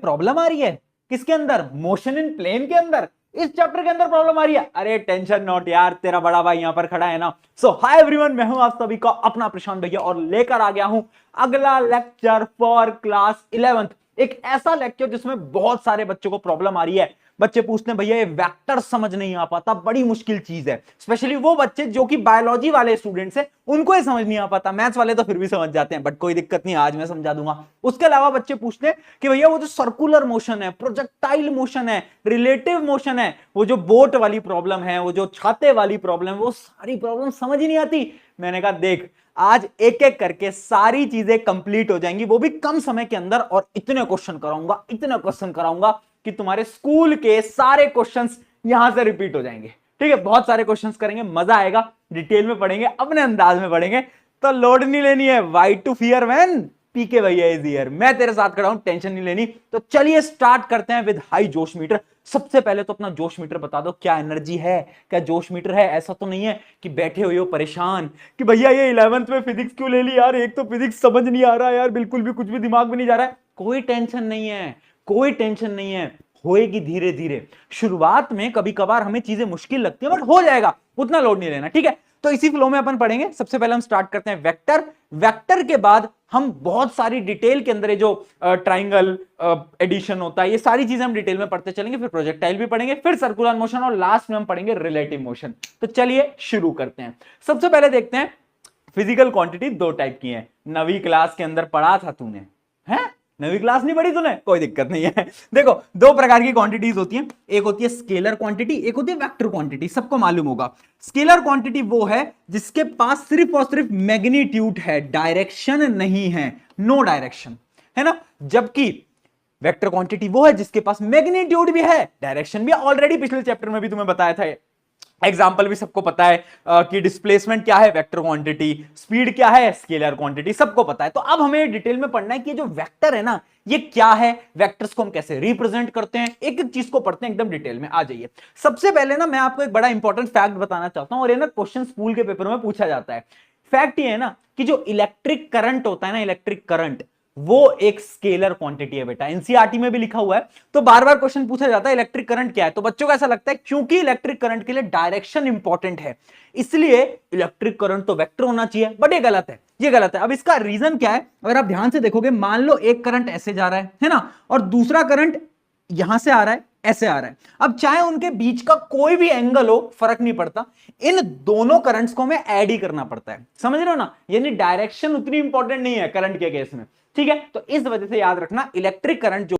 Problem आ रही है किसके अंदर, मोशन इन प्लेन के अंदर, इस चैप्टर के अंदर प्रॉब्लम आ रही है। अरे टेंशन नॉट यार, तेरा बड़ा भाई यहां पर खड़ा है ना। सो हाय एवरीवन, मैं हूं आप सभी का अपना प्रशांत भैया और लेकर आ गया हूं अगला लेक्चर फॉर क्लास 11th। एक ऐसा लेक्चर जिसमें बहुत सारे बच्चों को प्रॉब्लम आ रही है। बच्चे पूछते हैं भैया ये वेक्टर समझ नहीं आ पाता, बड़ी मुश्किल चीज है। स्पेशली वो बच्चे जो कि बायोलॉजी वाले स्टूडेंट्स हैं, उनको ही समझ नहीं आ पाता। मैथ्स वाले तो फिर भी समझ जाते हैं, बट कोई दिक्कत नहीं, आज मैं समझा दूंगा। उसके अलावा बच्चे पूछते हैं कि भैया वो जो सर्कुलर मोशन है, प्रोजेक्टाइल मोशन है, रिलेटिव मोशन है, वो जो बोट वाली प्रॉब्लम है, वो जो छाते वाली प्रॉब्लम है, वो सारी प्रॉब्लम समझ ही नहीं आती। मैंने कहा देख, आज एक एक करके सारी चीजें कंप्लीट हो जाएंगी, वो भी कम समय के अंदर, और इतने क्वेश्चन कराऊंगा, इतने क्वेश्चन कराऊंगा कि तुम्हारे स्कूल के सारे क्वेश्चंस यहां से रिपीट हो जाएंगे। ठीक है, बहुत सारे क्वेश्चंस करेंगे, मजा आएगा, डिटेल में पढ़ेंगे, अपने अंदाज में पढ़ेंगे, तो लोड नहीं लेनी है। वाई टू फियर व्हेन पीके भैया इज हियर, मैं तेरे साथ खड़ा हूं, टेंशन नहीं लेनी। तो चलिए स्टार्ट करते हैं विद हाई जोश मीटर। सबसे पहले तो अपना जोश मीटर बता दो, क्या एनर्जी है, क्या जोश मीटर है। ऐसा तो नहीं है कि बैठे हुए हो परेशान कि भैया ये 11th में फिजिक्स क्यों ले ली यार, एक तो फिजिक्स समझ नहीं आ रहा यार, बिल्कुल भी कुछ भी दिमाग में नहीं जा रहा है। कोई टेंशन नहीं है, कोई टेंशन नहीं है, होएगी धीरे धीरे। शुरुआत में कभी कभार हमें चीजें मुश्किल लगती है, बट हो जाएगा, उतना लोड नहीं लेना। ठीक है, तो इसी फ्लो में अपन पढ़ेंगे। सबसे पहले हम स्टार्ट करते हैं वेक्टर। वेक्टर के बाद हम बहुत सारी डिटेल के अंदर जो ट्राइंगल एडिशन होता है, ये सारी चीजें हम डिटेल में पढ़ते चलेंगे। फिर प्रोजेक्टाइल भी पढ़ेंगे, फिर सर्कुलर मोशन, और लास्ट में हम पढ़ेंगे रिलेटिव मोशन। तो चलिए शुरू करते हैं। सबसे पहले देखते हैं फिजिकल क्वांटिटी दो टाइप की है। नवीं क्लास के अंदर पढ़ा था तूने, है? नवी क्लास नहीं पढ़ी तूने, कोई दिक्कत नहीं है। देखो, दो प्रकार की क्वांटिटीज होती हैं, एक होती है स्केलर क्वांटिटी, एक होती है वेक्टर क्वांटिटी। सबको मालूम होगा स्केलर क्वांटिटी वो है जिसके पास सिर्फ और सिर्फ मैग्नीट्यूड है, डायरेक्शन नहीं है, नो डायरेक्शन, है ना। जबकि वेक्टर क्वांटिटी वो है जिसके पास मैग्नीट्यूड भी है, डायरेक्शन भी। ऑलरेडी पिछले चैप्टर में भी तुम्हें बताया था, एग्जाम्पल भी सबको पता है कि डिस्प्लेसमेंट क्या है, वेक्टर क्वांटिटी, स्पीड क्या है, स्केलर क्वांटिटी, सबको पता है। तो अब हमें डिटेल में पढ़ना है कि जो वेक्टर है ना, ये क्या है, वेक्टर्स को हम कैसे रिप्रेजेंट करते हैं, एक एक चीज को पढ़ते हैं एकदम डिटेल में। आ जाइए। सबसे पहले ना मैं आपको एक बड़ा इंपॉर्टेंट फैक्ट बताना चाहता हूं, और ये ना क्वेश्चन स्कूल के पेपर में पूछा जाता है। फैक्ट ये है ना कि जो इलेक्ट्रिक करंट होता है ना, इलेक्ट्रिक करंट, वो एक स्केलर क्वांटिटी है बेटा। एनसीईआरटी में भी लिखा हुआ है। तो बार बार क्वेश्चन पूछा जाता है इलेक्ट्रिक करंट क्या है, तो बच्चों को ऐसा लगता है क्योंकि इलेक्ट्रिक करंट के लिए डायरेक्शन इंपॉर्टेंट है, इसलिए इलेक्ट्रिक करंट तो वेक्टर होना चाहिए, बट ये गलत है, ये गलत है। अब इसका रीजन क्या है, अगर आप ध्यान से देखोगे, मान लो एक करंट ऐसे जा रहा है ना, और दूसरा करंट यहां से आ रहा है, ऐसे आ रहा है। अब चाहे उनके बीच का कोई भी एंगल हो, फर्क नहीं पड़ता, इन दोनों करंट्स को हमें ऐड ही करना पड़ता है। समझ रहे हो ना, यानी डायरेक्शन उतनी इंपॉर्टेंट नहीं है करंट के केस में। ठीक है, तो इस वजह से याद रखना इलेक्ट्रिक करंट जो